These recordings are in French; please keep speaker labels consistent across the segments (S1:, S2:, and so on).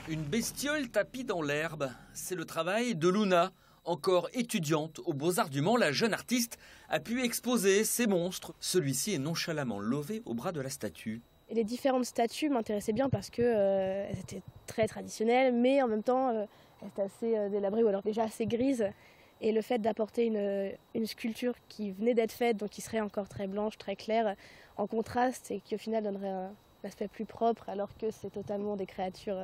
S1: Une bestiole tapie dans l'herbe, c'est le travail de Luna. Encore étudiante aux Beaux-Arts du Mans, la jeune artiste a pu exposer ses monstres. Celui-ci est nonchalamment lové au bras de la statue.
S2: Et les différentes statues m'intéressaient bien parce qu'elles étaient très traditionnelles, mais en même temps, elles étaient assez délabrées ou alors déjà assez grises. Et le fait d'apporter une sculpture qui venait d'être faite, donc qui serait encore très blanche, très claire, en contraste, et qui au final donnerait un aspect plus propre, alors que c'est totalement des créatures,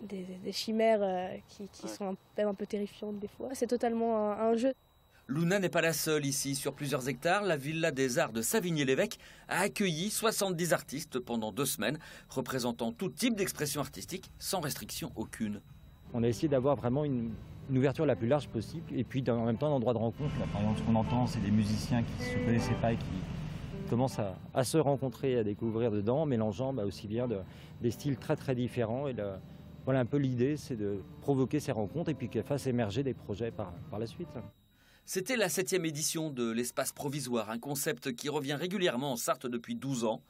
S2: des chimères qui sont même un peu terrifiantes des fois. C'est totalement un jeu.
S1: Luna n'est pas la seule ici. Sur plusieurs hectares, la Villa des Arts de Savigny-l'Évêque a accueilli 70 artistes pendant 2 semaines, représentant tout type d'expression artistique, sans restriction aucune.
S3: On a essayé d'avoir vraiment une ouverture la plus large possible et puis en même temps un endroit de rencontre. Là, par exemple, ce qu'on entend, c'est des musiciens qui ne se connaissaient pas et qui commencent à se rencontrer, à découvrir dedans, mélangeant aussi bien des styles très très différents. Et voilà un peu l'idée, c'est de provoquer ces rencontres et puis qu'elles fassent émerger des projets par la suite.
S1: C'était la 7e édition de l'espace provisoire, un concept qui revient régulièrement en Sarthe depuis 12 ans.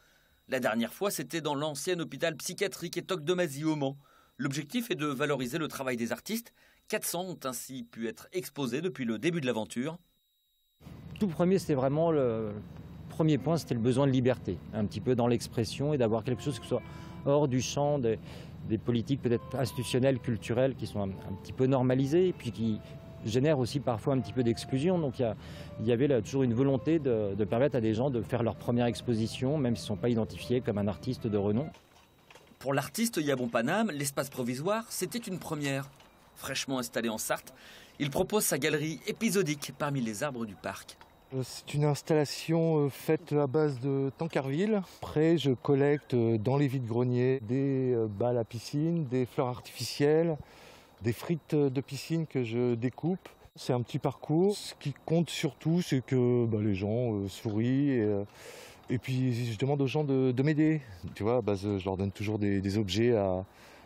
S1: La dernière fois, c'était dans l'ancien hôpital psychiatrique et Toc-de-Mazie au Mans. L'objectif est de valoriser le travail des artistes. 400 ont ainsi pu être exposés depuis le début de l'aventure.
S3: Tout premier, c'était vraiment le premier point, c'était le besoin de liberté, un petit peu dans l'expression et d'avoir quelque chose qui soit hors du champ des politiques peut-être institutionnelles, culturelles qui sont un petit peu normalisées et puis qui génèrent aussi parfois un petit peu d'exclusion. Donc il y avait là toujours une volonté de permettre à des gens de faire leur première exposition, même s'ils ne sont pas identifiés comme un artiste de renom.
S1: Pour l'artiste Yabon Paname, l'espace provisoire, c'était une première. Fraîchement installé en Sarthe, il propose sa galerie épisodique parmi les arbres du parc.
S4: C'est une installation faite à base de tancarville. Après, je collecte dans les vides-greniers des balles à piscine, des fleurs artificielles, des frites de piscine que je découpe. C'est un petit parcours. Ce qui compte surtout, c'est que les gens sourient et puis je demande aux gens de m'aider. Tu vois, je leur donne toujours des objets à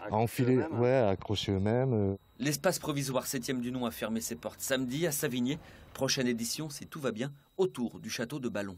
S4: enfiler, à accrocher eux-mêmes.
S1: L'espace provisoire 7e du nom a fermé ses portes samedi à Savigny. Prochaine édition, si tout va bien, autour du château de Ballon.